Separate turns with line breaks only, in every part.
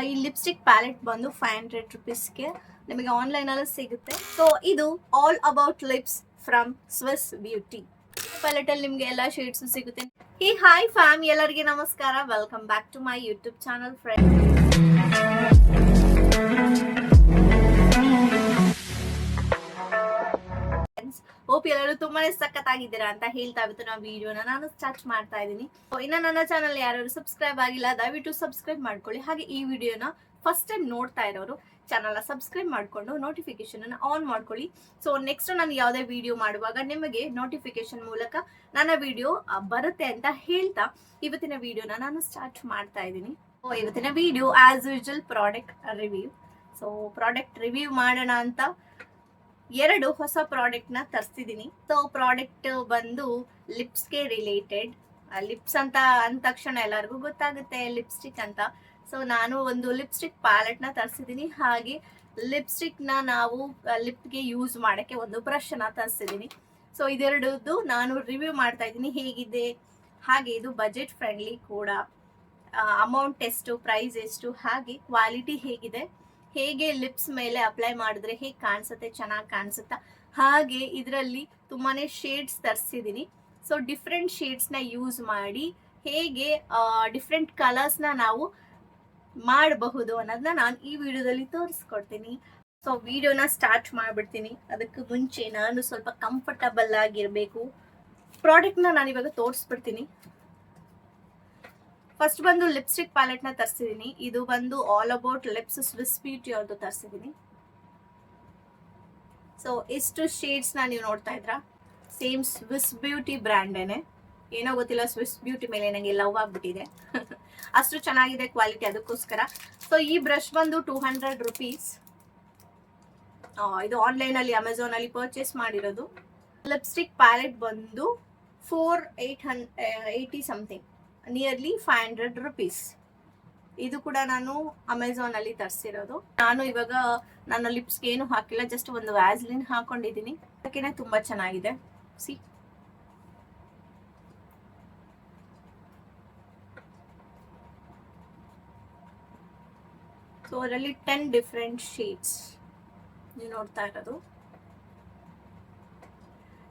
ಈ lipstick palette ಬಂದು 500 ರುಪೀಸ್ಗೆ ನಿಮಗೆ ಆನ್ಲೈನಲ್ಲಿ ಸಿಗುತ್ತೆ. ಸೊ ಇದು all about lips from Swiss beauty. ಪ್ಯಾಲೆಟಲ್ಲಿ ನಿಮಗೆ ಎಲ್ಲ ಶೇಡ್ಸು ಸಿಗುತ್ತೆ. ಹಾಯ್ ಫ್ಯಾಮ್, ಎಲ್ಲರಿಗೆ ನಮಸ್ಕಾರ. Welcome back to my YouTube channel friends. Hope ಎಲ್ಲರೂ ತುಂಬಾನೇ ಸಖತ್ತಾಗಿದ್ದೀರಾ ಅಂತ ಹೇಳ್ತಾ ಇವತ್ತು ನಾವು ವಿಡಿಯೋನ ನಾನು ಸ್ಟಾರ್ಟ್ ಮಾಡ್ತಾ ಇದ್ದೀನಿ. ಇನ್ನ ನನ್ನ ಚಾನಲ್ ಯಾರು ಸಬ್ಸ್ಕ್ರೈಬ್ ಆಗಿಲ್ಲ ದಯವಿಟ್ಟು ಸಬ್ಸ್ಕ್ರೈಬ್ ಮಾಡ್ಕೊಳ್ಳಿ. ಹಾಗೆ ಈ ವಿಡಿಯೋನ ಫಸ್ಟ್ ಟೈಮ್ ನೋಡ್ತಾ ಇರೋರು ಚಾನಲ್ನ ಸಬ್ಸ್ಕ್ರೈಬ್ ಮಾಡಿಕೊಂಡು ನೋಟಿಫಿಕೇಶನ್ ಅನ್ನು ಆನ್ ಮಾಡ್ಕೊಳ್ಳಿ. ಸೊ ನೆಕ್ಸ್ಟ್ ನಾನು ಯಾವುದೇ ವಿಡಿಯೋ ಮಾಡುವಾಗ ನಿಮಗೆ ನೋಟಿಫಿಕೇಶನ್ ಮೂಲಕ ನನ್ನ ವಿಡಿಯೋ ಬರುತ್ತೆ ಅಂತ ಹೇಳ್ತಾ ಇವತ್ತಿನ ವಿಡಿಯೋನ ನಾನು ಸ್ಟಾರ್ಟ್ ಮಾಡ್ತಾ ಇದ್ದೀನಿ. ಇವತ್ತಿನ video as usual product review. So product review ಮಾಡೋಣ ಅಂತ 2 ಹೊಸ ಪ್ರಾಡಕ್ಟ್ ನ ತರಿಸಿದೀನಿ. ಸೊ ಪ್ರಾಡಕ್ಟ್ ಬಂದು ಲಿಪ್ಸ್ಗೆ ರಿಲೇಟೆಡ್. ಲಿಪ್ಸ್ ಅಂತ ಅಂದ ತಕ್ಷಣ ಎಲ್ಲರಿಗೂ ಗೊತ್ತಾಗುತ್ತೆ ಲಿಪ್ಸ್ಟಿಕ್ ಅಂತ. ಸೊ ನಾನು ಒಂದು ಲಿಪ್ಸ್ಟಿಕ್ ಪ್ಯಾಲೆಟ್ ನ ತರಿಸಿದೀನಿ. ಹಾಗೆ ಲಿಪ್ಸ್ಟಿಕ್ ನ ನಾವು ಲಿಪ್ಗೆ ಯೂಸ್ ಮಾಡಕ್ಕೆ ಒಂದು ಬ್ರಷ್ ನ ತರಿಸಿದೀನಿ. ಸೊ ಇದೆರಡದ್ದು ನಾನು ರಿವ್ಯೂ ಮಾಡ್ತಾ ಇದ್ದೀನಿ ಹೇಗಿದೆ, ಹಾಗೆ ಇದು ಬಜೆಟ್ ಫ್ರೆಂಡ್ಲಿ ಕೂಡ, ಅಮೌಂಟ್ ಎಷ್ಟು, ಪ್ರೈಸ್ ಎಷ್ಟು, ಹಾಗೆ ಕ್ವಾಲಿಟಿ ಹೇಗಿದೆ, ಹೇಗೆ ಲಿಪ್ಸ್ ಮೇಲೆ ಅಪ್ಲೈ ಮಾಡಿದ್ರೆ ಹೇಗೆ ಕಾಣಿಸುತ್ತೆ, ಚೆನ್ನಾಗಿ ಕಾಣಿಸುತ್ತಾ, ಹಾಗೆ ಇದರಲ್ಲಿ ತುಂಬಾನೇ ಶೇಡ್ಸ್ ತರಿಸಿದ್ದೀನಿ. ಸೊ ಡಿಫ್ರೆಂಟ್ ಶೇಡ್ಸ್ನ ಯೂಸ್ ಮಾಡಿ ಹೇಗೆ ಡಿಫ್ರೆಂಟ್ ಕಲರ್ಸ್ನ ನಾವು ಮಾಡಬಹುದು ಅನ್ನೋದನ್ನ ನಾನು ಈ ವಿಡಿಯೋದಲ್ಲಿ ತೋರಿಸ್ಕೊಡ್ತೀನಿ. ಸೊ ವಿಡಿಯೋನ ಸ್ಟಾರ್ಟ್ ಮಾಡಿಬಿಡ್ತೀನಿ. ಅದಕ್ಕೆ ಮುಂಚೆ ನಾನು ಸ್ವಲ್ಪ ಕಂಫರ್ಟಬಲ್ ಆಗಿರಬೇಕು. ಪ್ರಾಡಕ್ಟ್ನ ನಾನು ಇವಾಗ ತೋರಿಸ್ಬಿಡ್ತೀನಿ. ಫಸ್ಟ್ ಬಂದು ಲಿಪ್ಸ್ಟಿಕ್ ಪ್ಯಾಲೆಟ್ ನ ತರಿಸಿದೀನಿ. ಇದು ಬಂದು all about lips Swiss beauty ಅವ್ರದ್ದು ತರಿಸಿದೀನಿ. ಸೊ ಇಷ್ಟು ಶೇಡ್ಸ್ ನ ನೀವು ನೋಡ್ತಾ ಇದ್ರಾ, ಸೇಮ್ ಸ್ವಿಸ್ ಬ್ಯೂಟಿ ಬ್ರ್ಯಾಂಡೇನೆ. ಏನೋ ಗೊತ್ತಿಲ್ಲ, ಸ್ವಿಸ್ ಬ್ಯೂಟಿ ಮೇಲೆ ನಂಗೆ ಲವ್ ಆಗ್ಬಿಟ್ಟಿದೆ. ಅಷ್ಟು ಚೆನ್ನಾಗಿದೆ ಕ್ವಾಲಿಟಿ, ಅದಕ್ಕೋಸ್ಕರ. ಸೊ ಈ ಬ್ರಷ್ ಬಂದು 200 ರುಪೀಸ್. ಇದು ಆನ್ಲೈನ್ ಅಲ್ಲಿ ಅಮೆಝಾನ್ ಅಲ್ಲಿ ಪರ್ಚೇಸ್ ಮಾಡಿರೋದು. ಲಿಪ್ಸ್ಟಿಕ್ ಪ್ಯಾಲೆಟ್ ಬಂದು 4880 ಸಮಥಿಂಗ್, ನಿಯರ್ಲಿ 500 ರುಪೀಸ್. ಇದು ಕೂಡ ನಾನು ಅಮೆಝಾನ್ ಅಲ್ಲಿ ತರಿಸಿರೋದು. ನಾನು ಇವಾಗ ನನ್ನ ಲಿಪ್ಸ್ಗೆ ಏನು ಹಾಕಿಲ್ಲ, ಜಸ್ಟ್ ಒಂದು ವ್ಯಾಸ್ಲಿನ್ ಹಾಕೊಂಡಿದ್ದೀನಿ. ಅದಕ್ಕೆ ತುಂಬಾ ಚೆನ್ನಾಗಿದೆ. ಸಿ, ಸೊ ಅದರಲ್ಲಿ 10 ಡಿಫ್ರೆಂಟ್ ಶೇಡ್ಸ್ ನೀವು ನೋಡ್ತಾ ಇರೋದು.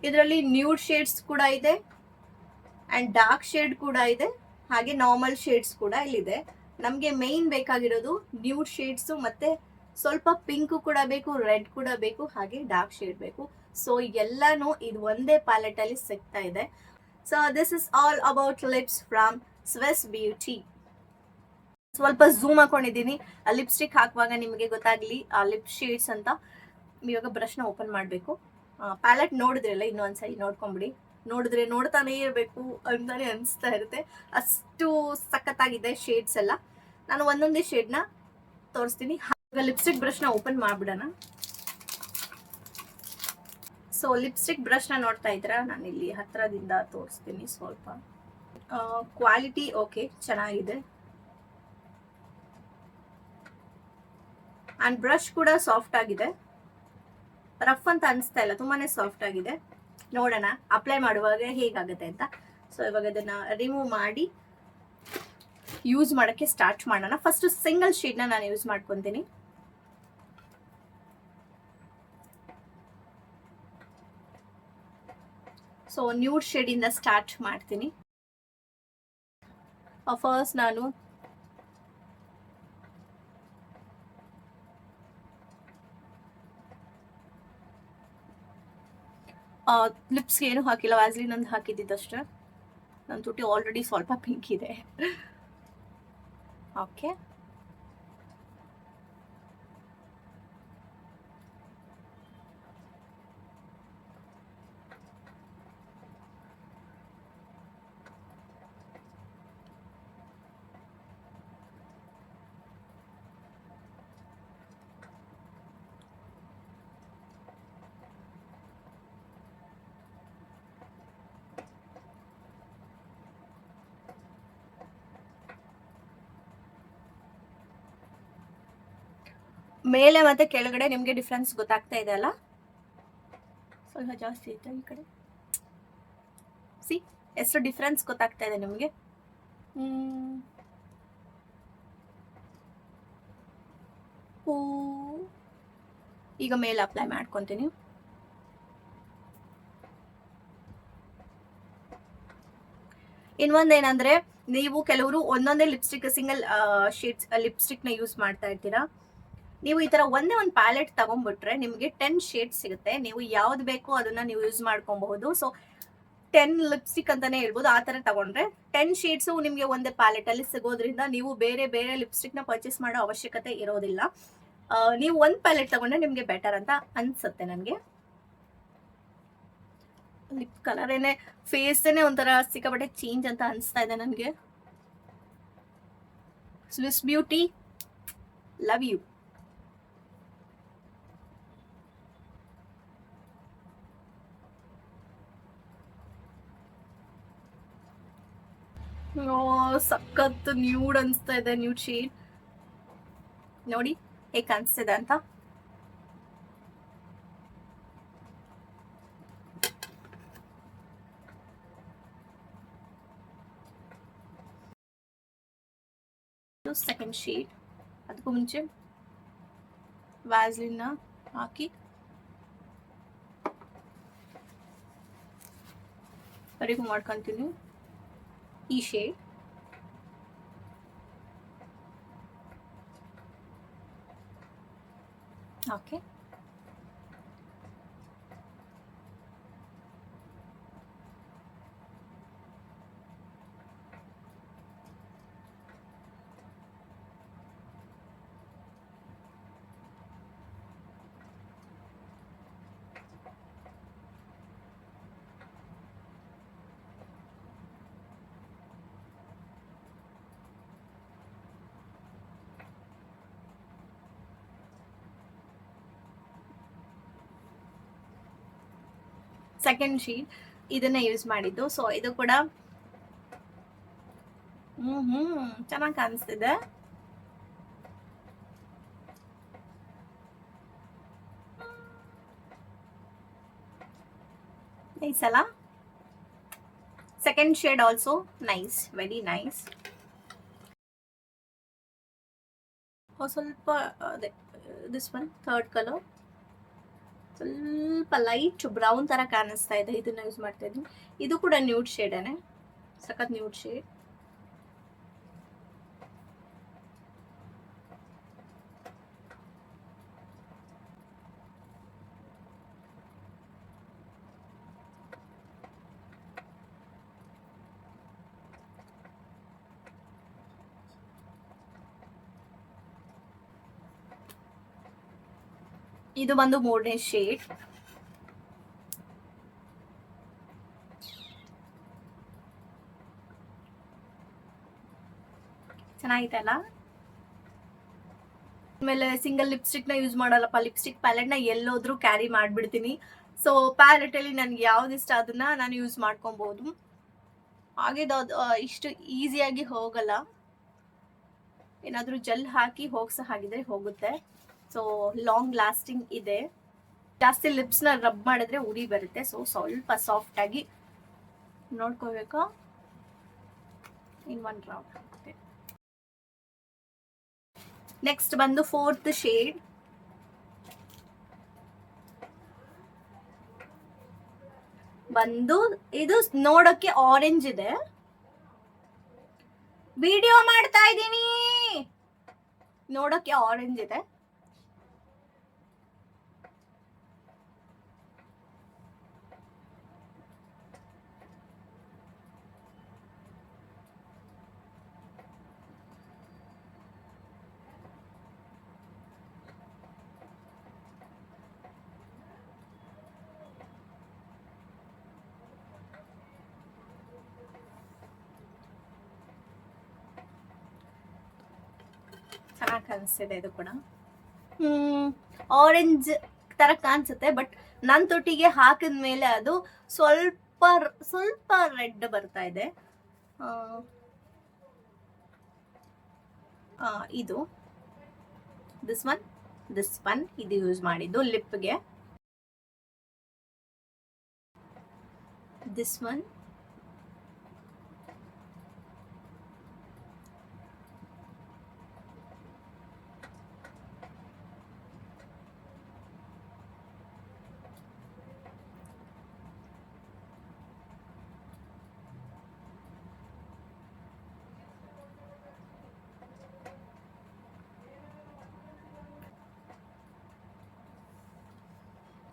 ಇದರಲ್ಲಿ ನ್ಯೂಡ್ ಶೇಡ್ಸ್ ಕೂಡ ಇದೆ ಅಂಡ್ ಡಾರ್ಕ್ ಶೇಡ್ ಕೂಡ ಇದೆ, ಹಾಗೆ ನಾರ್ಮಲ್ ಶೇಡ್ಸ್ ಕೂಡ ಇಲ್ಲಿದೆ. ನಮಗೆ ಮೇನ್ ಬೇಕಾಗಿರೋದು ನ್ಯೂಡ್ ಶೇಡ್ಸ್, ಮತ್ತೆ ಸ್ವಲ್ಪ ಪಿಂಕ್ ಕೂಡ ಬೇಕು, ರೆಡ್ ಕೂಡ ಬೇಕು, ಹಾಗೆ ಡಾರ್ಕ್ ಶೇಡ್ ಬೇಕು. ಸೊ ಎಲ್ಲಾನು ಇದು ಒಂದೇ ಪ್ಯಾಲೆಟ್ ಅಲ್ಲಿ ಸಿಗ್ತಾ ಇದೆ. So this is all about lips from Swiss beauty. ಸ್ವಲ್ಪ ಝೂಮ್ ಹಾಕೊಂಡಿದ್ದೀನಿ ಲಿಪ್ಸ್ಟಿಕ್ ಹಾಕುವಾಗ ನಿಮಗೆ ಗೊತ್ತಾಗ್ಲಿ ಆ ಲಿಪ್ ಶೇಡ್ಸ್ ಅಂತ. ಇವಾಗ ಬ್ರಷ್ನ ಓಪನ್ ಮಾಡಬೇಕು. ಪ್ಯಾಲೆಟ್ ನೋಡಿದ್ರಲ್ಲ, ಇನ್ನೊಂದ್ಸರಿ ನೋಡ್ಕೊಂಬಿಡಿ. ನೋಡಿದ್ರೆ ನೋಡ್ತಾನೆ ಇರಬೇಕು ಅಂತಾನೆ ಅನಿಸ್ತಾ ಇರುತ್ತೆ, ಅಷ್ಟು ಸಖತ್ತಾಗಿದೆ ಶೇಡ್ಸ್ ಎಲ್ಲ. ನಾನು ಒಂದೊಂದೇ ಶೇಡ್ನ ತೋರಿಸ್ತೀನಿ. ಈಗ ಲಿಪ್ಸ್ಟಿಕ್ ಬ್ರಷ್ನ ಓಪನ್ ಮಾಡ್ಬಿಡೋಣ. ಸೊ ಲಿಪ್ಸ್ಟಿಕ್ ಬ್ರಷ್ನ ನೋಡ್ತಾ ಇದ್ದೀರಾ, ನಾನು ಇಲ್ಲಿ ಹತ್ರದಿಂದ ತೋರಿಸ್ತೀನಿ. ಸ್ವಲ್ಪ ಕ್ವಾಲಿಟಿ ಓಕೆ, ಚೆನ್ನಾಗಿದೆ. ಅಂಡ್ ಬ್ರಷ್ ಕೂಡ ಸಾಫ್ಟ್ ಆಗಿದೆ, ರಫ್ ಅಂತ ಅನಿಸ್ತಾ ಇಲ್ಲ, ತುಂಬಾನೇ ಸಾಫ್ಟ್ ಆಗಿದೆ. ನೋಡೋಣ ಅಪ್ಲೈ ಮಾಡುವಾಗ ಹೇಗಾಗುತ್ತೆ ಅಂತ. ಸೊ ಇವಾಗ ಇದನ್ನ ರಿಮೂವ್ ಮಾಡಿ ಯೂಸ್ ಮಾಡೋಕ್ಕೆ ಸ್ಟಾರ್ಟ್ ಮಾಡೋಣ. ಫಸ್ಟ್ ಸಿಂಗಲ್ ಶೇಡ್ನ ನಾನು ಯೂಸ್ ಮಾಡ್ಕೊತೀನಿ. ಸೊ ನ್ಯೂಡ್ ಶೇಡಿಂದ ಸ್ಟಾರ್ಟ್ ಮಾಡ್ತೀನಿ. ಫಸ್ಟ್ ನಾನು ಲಿಪ್ಸ್ಗೆ ಏನು ಹಾಕಿಲ್ಲ, ವ್ಯಾಸ್ಲಿನ್ ಒಂದು ಹಾಕಿದ್ದಷ್ಟೇ. ನನ್ನ ತುಟಿ ಆಲ್ರೆಡಿ ಸ್ವಲ್ಪ ಪಿಂಕ್ ಇದೆ. ಓಕೆ, ಮೇಲೆ ಮತ್ತೆ ಕೆಳಗಡೆ ನಿಮಗೆ ಡಿಫ್ರೆನ್ಸ್ ಗೊತ್ತಾಗ್ತಾ ಇದೆ ಅಲ್ಲ? ಸ್ವಲ್ಪ ಜಾಸ್ತಿ ಐತೆ ಈ ಕಡೆ. ಸಿ ಎಷ್ಟು ಡಿಫ್ರೆನ್ಸ್ ಗೊತ್ತಾಗ್ತಾ ಇದೆ ನಿಮಗೆ. ಹೂ ಈಗ ಮೇಲೆ ಅಪ್ಲೈ ಮಾಡ್ಕೊತೀನಿ. ಇನ್ನೊಂದೇನಂದ್ರೆ, ನೀವು ಕೆಲವರು ಒಂದೊಂದೇ ಲಿಪ್ಸ್ಟಿಕ್ ಸಿಂಗಲ್ ಶೇಡ್ಸ್ ಲಿಪ್ಸ್ಟಿಕ್ ನ ಯೂಸ್ ಮಾಡ್ತಾ ಇರ್ತೀರಾ. ನೀವು ಈ ತರ ಒಂದೇ ಒಂದು ಪ್ಯಾಲೆಟ್ ತಗೊಂಡ್ಬಿಟ್ರೆ ನಿಮಗೆ 10 ಶೇಡ್ಸ್ ಸಿಗುತ್ತೆ. ನೀವು ಯಾವ್ದು ಬೇಕೋ ಅದನ್ನ ನೀವು ಯೂಸ್ ಮಾಡ್ಕೊಬಹುದು. ಸೊ 10 ಲಿಪ್ಸ್ಟಿಕ್ ಅಂತಾನೆ ಹೇಳ್ಬೋದು. ಆ ತರ ತಗೊಂಡ್ರೆ 10 ಶೇಡ್ಸ್ ನಿಮ್ಗೆ ಒಂದೇ ಪ್ಯಾಲೆಟ್ ಅಲ್ಲಿ ಸಿಗೋದ್ರಿಂದ ನೀವು ಬೇರೆ ಬೇರೆ ಲಿಪ್ಸ್ಟಿಕ್ ನ ಪರ್ಚೇಸ್ ಮಾಡೋ ಅವಶ್ಯಕತೆ ಇರೋದಿಲ್ಲ. ನೀವು ಒಂದ್ ಪ್ಯಾಲೆಟ್ ತಗೊಂಡ್ರೆ ನಿಮ್ಗೆ ಬೆಟರ್ ಅಂತ ಅನ್ಸುತ್ತೆ ನನಗೆ. ಲಿಪ್ ಕಲರ್ ಏನೇ ಫೇಸ್ ಒಂಥರ ಸಿಕ್ಕಾಪಟ್ಟೆ ಚೇಂಜ್ ಅಂತ ಅನ್ಸ್ತಾ ಇದೆ ನನಗೆ. Swiss beauty, love you. ಸಖತ್ ನ್ಯೂಡ್ ಅನ್ಸ್ತಾ ಇದೆ. ನ್ಯೂಡ್ ಶೇಡ್ ನೋಡಿ ಹೇಗೆ ಕಾಣಿಸ್ತಿದೆ ಅಂತ. Second shade. ಅದಕ್ಕೂ ಮುಂಚೆ ವ್ಯಾಸ್ಲಿನ್ ಹಾಕಿ ರಿಮೂವ್ ಮಾಡ್ಕೊಂತೀನಿ ಈ ಶೇಡ್. ಓಕೆ, ಸೆಕೆಂಡ್ ಶೇಡ್ ಇದನ್ನ ಯೂಸ್ ಮಾಡಿದ್ದು. ಸೊ ಇದು ಕೂಡ ಚೆನ್ನಾಗಿ ಕಾಣಿಸ್ತಿದೆ. ನೈಸ್ ಅಲ್ಲ? Second shade also nice, very nice. ಸ್ವಲ್ಪ ಅದೇ ದಿಸ್ ಒನ್ ಥರ್ಡ್ ಕಲರ್ ಸ್ವಲ್ಪ ಲೈಟ್ ಬ್ರೌನ್ ತರ ಕಾಣಿಸ್ತಾ ಇದೆ. ಇದನ್ನ ಯೂಸ್ ಮಾಡ್ತಾ ಇದ್ದೀನಿ. ಇದು ಕೂಡ ನ್ಯೂಡ್ ಶೇಡೇನೆ, ಸಖತ್ ನ್ಯೂಡ್ ಶೇಡ್. ಇದು ಬಂದು 3ನೇ ಶೇಡ್. ಚೆನ್ನಾಗಿದೆ ಅಲ್ಲ? ಆಮೇಲೆ ಸಿಂಗಲ್ ಲಿಪ್ಸ್ಟಿಕ್ ನ ಯೂಸ್ ಮಾಡಲ್ಲಪ್ಪ. ಲಿಪ್ಸ್ಟಿಕ್ ಪ್ಯಾಲೆಟ್ ನ ಎಲ್ಲೋದ್ರೂ ಕ್ಯಾರಿ ಮಾಡ್ಬಿಡ್ತೀನಿ. ಸೊ ಪ್ಯಾಲೆಟ್ ಅಲ್ಲಿ ನನ್ಗೆ ಯಾವ್ದು ಇಷ್ಟ ಅದನ್ನ ನಾನು ಯೂಸ್ ಮಾಡ್ಕೊಬಹುದು. ಹಾಗೆ ಇಷ್ಟು ಈಸಿಯಾಗಿ ಹೋಗಲ್ಲ. ಏನಾದ್ರೂ ಜೆಲ್ ಹಾಕಿ ಹೋಗ್ಸ ಹಾಗಿದ್ರೆ ಹೋಗುತ್ತೆ. ಸೊ ಲಾಂಗ್ ಲಾಸ್ಟಿಂಗ್ ಇದೆ. ಜಾಸ್ತಿ ಲಿಪ್ಸ್ ನ ರಬ್ ಮಾಡಿದ್ರೆ ಉರಿ ಬರುತ್ತೆ. ಸೊ ಸ್ವಲ್ಪ ಸಾಫ್ಟ್ ಆಗಿ ನೋಡ್ಕೋಬೇಕು. In one round. ನೆಕ್ಸ್ಟ್ ಬಂದು 4th ಶೇಡ್. ಬಂದು ಇದು ನೋಡಕ್ಕೆ ಆರೆಂಜ್ ಇದೆ. ವಿಡಿಯೋ ಮಾಡ್ತಾ ಇದ್ದೀನಿ, ನೋಡಕ್ಕೆ ಆರೆಂಜ್ ಇದೆ. ಚೆನ್ನಾಗಿ ಕಾಣಿಸ್ತಿದೆ ಇದು ಕೂಡ. ಆರೆಂಜ್ ತರ ಕಾಣಿಸುತ್ತೆ, ಬಟ್ ನನ್ನ ತೊಟ್ಟಿಗೆ ಹಾಕಿದ ಮೇಲೆ ಅದು ಸ್ವಲ್ಪ ಸ್ವಲ್ಪ ರೆಡ್ ಬರ್ತಾ ಇದೆ. ಇದು ದಿಸ್ ಒನ್ ಇದು ಯೂಸ್ ಮಾಡಿದ್ದು ಲಿಪ್ಗೆ. ದಿಸ್ ಒನ್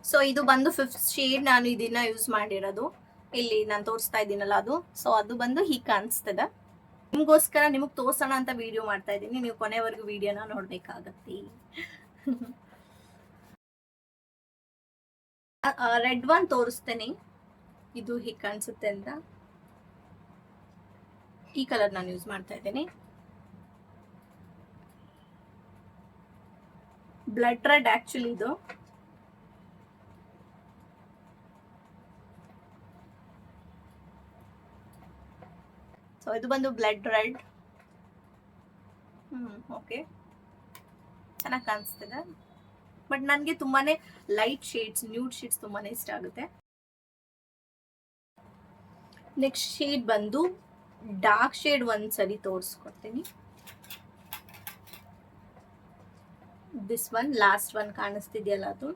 ಸೊ ಇದು ಬಂದು 5th ಶೇಡ್. ನಾನು ಇದನ್ನ ಯೂಸ್ ಮಾಡಿರೋದು, ಇಲ್ಲಿ ನಾನು ತೋರಿಸ್ತಾ ಇದ್ದೀನಲ್ಲ ಅದು. ಸೊ ಅದು ಬಂದು ಹೀಗೆ ಕಾಣಿಸ್ತದೆ. ನಿಮ್ಗೋಸ್ಕರ ನಿಮಗೆ ತೋರ್ಸೋಣ ಅಂತ ವಿಡಿಯೋ ಮಾಡ್ತಾ ಇದ್ದೀನಿ, ನೀವು ಕೊನೆವರೆಗೂ ವಿಡಿಯೋನ ನೋಡ್ಬೇಕಾಗತ್ತೆ. ರೆಡ್ ಒನ್ ತೋರಿಸ್ತೇನೆ, ಇದು ಹೀಗೆ ಕಾಣಿಸುತ್ತೆ ಅಂತ. ಈ ಕಲರ್ ನಾನು ಯೂಸ್ ಮಾಡ್ತಾ ಇದ್ದೀನಿ. ಬ್ಲಡ್ ರೆಡ್ ಆಕ್ಚುಲಿ ಇದು. ಸೊ ಇದು ಬಂದು ಬ್ಲಡ್ ರೆಡ್. ಓಕೆ, ಚೆನ್ನಾಗಿ ಕಾಣಿಸ್ತಿದೆ. ಬಟ್ ನನಗೆ ತುಂಬಾನೇ ಲೈಟ್ ಶೇಡ್ಸ್, ನ್ಯೂಡ್ ಶೇಡ್ಸ್ ತುಂಬಾನೇ ಇಷ್ಟ ಆಗುತ್ತೆ. ನೆಕ್ಸ್ಟ್ ಶೇಡ್ ಬಂದು ಡಾರ್ಕ್ ಶೇಡ್ ಒಂದ್ಸರಿ ತೋರಿಸ್ಕೊಡ್ತೀನಿ. ದಿಸ್ ಒನ್, ಲಾಸ್ಟ್ ಒನ್ ಕಾಣಿಸ್ತಿದೆಯಲ್ಲ ಅದು.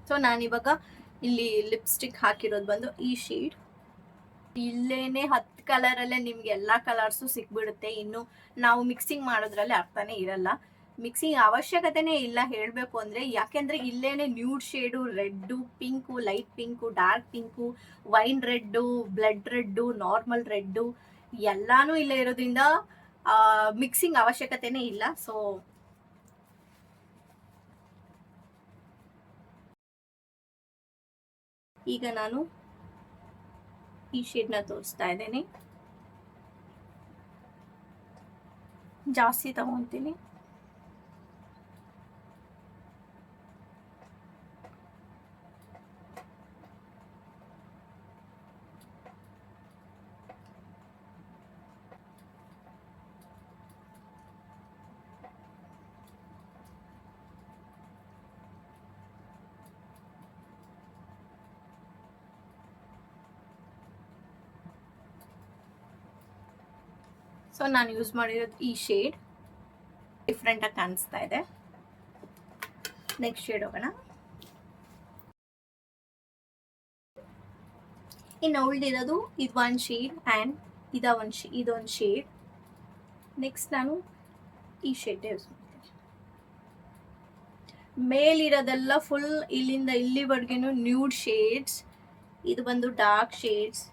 ಸೊ ನಾನಿವಾಗ ಇಲ್ಲಿ ಲಿಪ್ಸ್ಟಿಕ್ ಹಾಕಿರೋದು ಬಂದು ಈ ಶೇಡ್. ಇಲ್ಲೇನೆ 10 ಕಲರಲ್ಲೇ ನಿಮ್ಗೆ ಎಲ್ಲಾ ಕಲರ್ಸು ಸಿಕ್ಬಿಡುತ್ತೆ. ಇನ್ನು ನಾವು ಮಿಕ್ಸಿಂಗ್ ಮಾಡೋದ್ರಲ್ಲಿ ಅರ್ಥನೇ ಇರಲ್ಲ, ಮಿಕ್ಸಿಂಗ್ ಅವಶ್ಯಕತೆನೇ ಇಲ್ಲ ಹೇಳಬೇಕು ಅಂದ್ರೆ. ಯಾಕೆಂದ್ರೆ ಇಲ್ಲೇನೆ nude shade, red, pink, light pink, dark pink, wine red, blood red, normal red ಎಲ್ಲಾನು ಇಲ್ಲೇ ಇರೋದ್ರಿಂದ ಮಿಕ್ಸಿಂಗ್ ಅವಶ್ಯಕತೆನೇ ಇಲ್ಲ. ಸೊ ಈಗ ನಾನು ಈ ಶೇಡ್ನ ತೋರಿಸ್ತಾ ಇದ್ದೇನೆ, ಜಾಸ್ತಿ ತಗೊಂತೀನಿ. ಸೊ ನಾನು ಯೂಸ್ ಮಾಡಿರೋದು ಈ ಶೇಡ್, ಡಿಫ್ರೆಂಟ್ ಆಗಿ ಕಾಣಿಸ್ತಾ ಇದೆ. ನೆಕ್ಸ್ಟ್ ಶೇಡ್ ಹೋಗೋಣ. ಇನ್ನು ಉಳಿದಿರೋದು ಇದು ಒಂದು ಶೇಡ್ ಆ್ಯಂಡ್ ಇದೊಂದು ಶೇಡ್. ನೆಕ್ಸ್ಟ್ ನಾನು ಈ ಶೇಡ್ ಯೂಸ್ ಮಾಡ್ತೀನಿ. ಮೇಲಿರೋದೆಲ್ಲ ಫುಲ್ ಇಲ್ಲಿಂದ ಇಲ್ಲಿವರೆಗೂ ನ್ಯೂಡ್ ಶೇಡ್ಸ್, ಇದು ಬಂದು ಡಾರ್ಕ್ ಶೇಡ್ಸ್.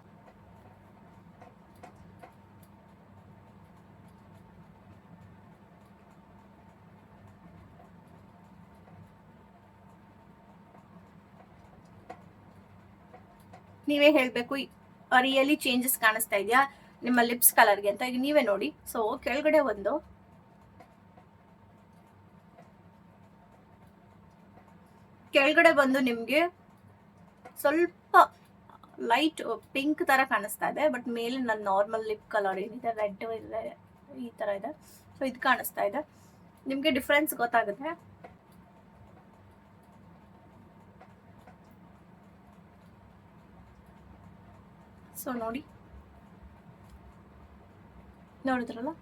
ನೀವೇ ಹೇಳಬೇಕು ರಿಯಲಿ ಚೇಂಜಸ್ ಕಾಣಿಸ್ತಾ ಇದೆಯಾ ನಿಮ್ಮ ಲಿಪ್ಸ್ ಕಲರ್ಗೆ ಅಂತ. ಈಗ ನೀವೇ ನೋಡಿ. ಸೊ ಕೆಳಗಡೆ ಬಂದು ನಿಮಗೆ ಸ್ವಲ್ಪ ಲೈಟ್ ಪಿಂಕ್ ತರ ಕಾಣಿಸ್ತಾ ಇದೆ. ಬಟ್ ಮೇಲೆ ನನ್ನ ನಾರ್ಮಲ್ ಲಿಪ್ ಕಲರ್ ಏನಿದೆ ರೆಡ್ ಇದೆ, ಈ ತರ ಇದೆ. ಸೊ ಇದು ಕಾಣಿಸ್ತಾ ಇದೆ, ನಿಮ್ಗೆ ಡಿಫ್ರೆನ್ಸ್ ಗೊತ್ತಾಗುತ್ತೆ. ಸೊ ನೋಡಿದ್ರಲ್ಲ,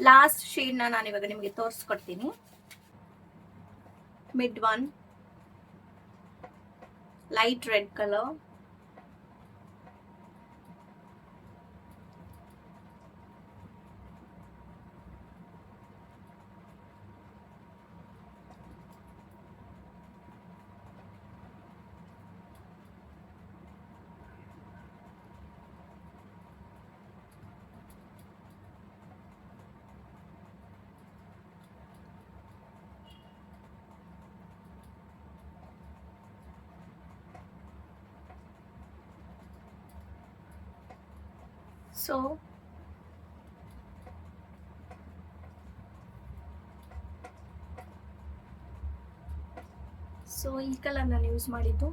ಲಾಸ್ಟ್ ಶೇಡ್ ನಾನು ಇವಾಗ ನಿಮಗೆ ತೋರಿಸ್ಕೊಡ್ತೀನಿ. Mid one, light red colour, so ಈ ಕಲರ್ ನಾನು ಯೂಸ್ ಮಾಡಿದ್ದು.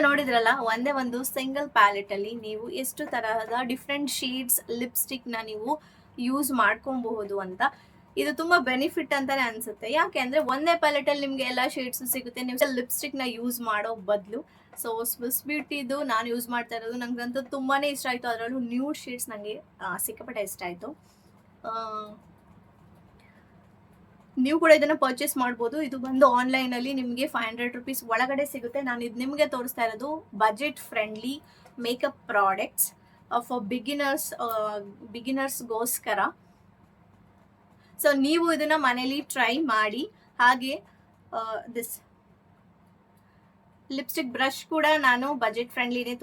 ನೋಡಿದ್ರಲ್ಲ, ಒಂದೇ ಒಂದು ಸಿಂಗಲ್ ಪ್ಯಾಲೆಟ್ ಅಲ್ಲಿ ನೀವು ಎಷ್ಟು ತರಹದ ಡಿಫ್ರೆಂಟ್ ಶೇಡ್ಸ್ ಲಿಪ್ಸ್ಟಿಕ್ ನ ನೀವು ಯೂಸ್ ಮಾಡ್ಕೊಬಹುದು ಅಂತ. ಇದು ತುಂಬಾ ಬೆನಿಫಿಟ್ ಅಂತಾನೆ ಅನ್ಸುತ್ತೆ. ಯಾಕೆ ಅಂದ್ರೆ ಒಂದೇ ಪ್ಯಾಲೆಟ್ ಅಲ್ಲಿ ನಿಮ್ಗೆ ಎಲ್ಲಾ ಶೇಡ್ಸ್ ಸಿಗುತ್ತೆ. ನೀವು ಲಿಪ್ಸ್ಟಿಕ್ ನ ಯೂಸ್ ಮಾಡೋ ಬದಲು ಸೊ ಸ್ವಿಸ್ ಬ್ಯೂಟಿದು ನಾನು ಯೂಸ್ ಮಾಡ್ತಾ ಇರೋದು, ನನಗಂತೂ ತುಂಬಾ ಇಷ್ಟ ಆಯಿತು. ಅದರಲ್ಲೂ ನ್ಯೂಡ್ ಶೇಡ್ಸ್ ನನಗೆ ಸಿಕ್ಕಾಪಟ್ಟೆ ಇಷ್ಟ ಆಯಿತು. ನೀವು ಕೂಡ ಇದನ್ನು ಪರ್ಚೇಸ್ ಮಾಡ್ಬೋದು. ಇದು ಬಂದು ಆನ್ಲೈನಲ್ಲಿ ನಿಮಗೆ 500 ರುಪೀಸ್ ಒಳಗಡೆ ಸಿಗುತ್ತೆ. ನಾನು ಇದು ನಿಮಗೆ ತೋರಿಸ್ತಾ ಇರೋದು budget friendly makeup products for ಬಿಗಿನರ್ಸ್ಗೋಸ್ಕರ. ಸೊ ನೀವು ಇದನ್ನು ಮನೇಲಿ ಟ್ರೈ ಮಾಡಿ. ಹಾಗೆ ದಿಸ್ ಲಿಪ್ಸ್ಟಿಕ್ ಬ್ರಷ್ ಕೂಡ ನಾನು ಬಜೆಟ್ ಫ್ರೆಂಡ್ಲಿನೇ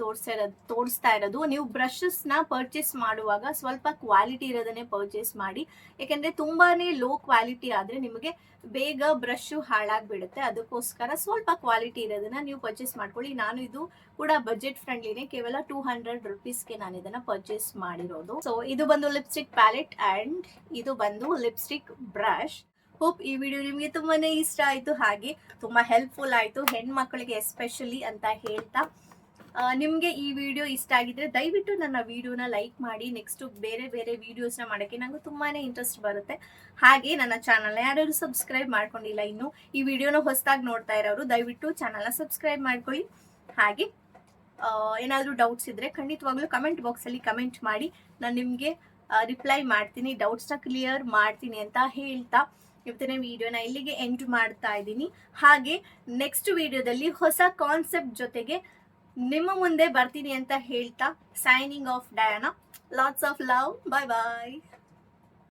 ತೋರಿಸ್ತಾ ಇರೋದು. ನೀವು ಬ್ರಷಸ್ನ ಪರ್ಚೇಸ್ ಮಾಡುವಾಗ ಸ್ವಲ್ಪ ಕ್ವಾಲಿಟಿ ಇರೋದನ್ನೇ ಪರ್ಚೇಸ್ ಮಾಡಿ. ಯಾಕೆಂದರೆ ತುಂಬಾ ಲೋ ಕ್ವಾಲಿಟಿ ಆದರೆ ನಿಮಗೆ ಬೇಗ ಬ್ರಷು ಹಾಳಾಗಿಬಿಡುತ್ತೆ. ಅದಕ್ಕೋಸ್ಕರ ಸ್ವಲ್ಪ ಕ್ವಾಲಿಟಿ ಇರೋದನ್ನ ನೀವು ಪರ್ಚೇಸ್ ಮಾಡ್ಕೊಳ್ಳಿ. ನಾನು ಇದು ಕೂಡ ಬಜೆಟ್ ಫ್ರೆಂಡ್ಲಿನೇ, ಕೇವಲ 200 ರುಪೀಸ್ಗೆ ನಾನು ಇದನ್ನು ಪರ್ಚೇಸ್ ಮಾಡಿರೋದು. ಸೊ ಇದು ಬಂದು ಲಿಪ್ಸ್ಟಿಕ್ ಪ್ಯಾಲೆಟ್ ಆ್ಯಂಡ್ ಇದು ಬಂದು ಲಿಪ್ಸ್ಟಿಕ್ ಬ್ರಷ್. ಹೋಪ್ ಈ ವಿಡಿಯೋ ನಿಮಗೆ ತುಂಬಾನೇ ಇಷ್ಟ ಆಯಿತು, ಹಾಗೆ ತುಂಬ ಹೆಲ್ಪ್ಫುಲ್ ಆಯಿತು ಹೆಣ್ಮಕ್ಳಿಗೆ ಎಸ್ಪೆಷಲಿ ಅಂತ ಹೇಳ್ತಾ. ನಿಮಗೆ ಈ ವಿಡಿಯೋ ಇಷ್ಟ ಆಗಿದ್ರೆ ದಯವಿಟ್ಟು ನನ್ನ ವಿಡಿಯೋನ ಲೈಕ್ ಮಾಡಿ. ನೆಕ್ಸ್ಟು ಬೇರೆ ಬೇರೆ ವೀಡಿಯೋಸ್ನ ಮಾಡೋಕ್ಕೆ ನನಗೂ ತುಂಬಾ ಇಂಟ್ರೆಸ್ಟ್ ಬರುತ್ತೆ. ಹಾಗೆ ನನ್ನ ಚಾನಲ್ನ ಯಾರು ಸಬ್ಸ್ಕ್ರೈಬ್ ಮಾಡ್ಕೊಂಡಿಲ್ಲ ಇನ್ನು, ಈ ವಿಡಿಯೋನ ಹೊಸದಾಗಿ ನೋಡ್ತಾ ಇರೋರು ದಯವಿಟ್ಟು ಚಾನಲ್ನ ಸಬ್ಸ್ಕ್ರೈಬ್ ಮಾಡ್ಕೊಳ್ಳಿ. ಹಾಗೆ ಏನಾದರೂ ಡೌಟ್ಸ್ ಇದ್ದರೆ ಖಂಡಿತವಾಗ್ಲೂ ಕಮೆಂಟ್ ಬಾಕ್ಸಲ್ಲಿ ಕಮೆಂಟ್ ಮಾಡಿ. ನಾನು ನಿಮಗೆ ರಿಪ್ಲೈ ಮಾಡ್ತೀನಿ, ಡೌಟ್ಸ್ನ ಕ್ಲಿಯರ್ ಮಾಡ್ತೀನಿ ಅಂತ ಹೇಳ್ತಾ ಇವತ್ತಿನ ವಿಡಿಯೋನ ಇಲ್ಲಿಗೆ ಎಂಡ್ ಮಾಡ್ತಾ ಇದ್ದೀನಿ. ಹಾಗೆ ನೆಕ್ಸ್ಟ್ ವಿಡಿಯೋದಲ್ಲಿ ಹೊಸ ಕಾನ್ಸೆಪ್ಟ್ ಜೊತೆಗೆ ನಿಮ್ಮ ಮುಂದೆ ಬರ್ತೀನಿ ಅಂತ ಹೇಳ್ತಾ signing off Diana. Lots of love. Bye bye.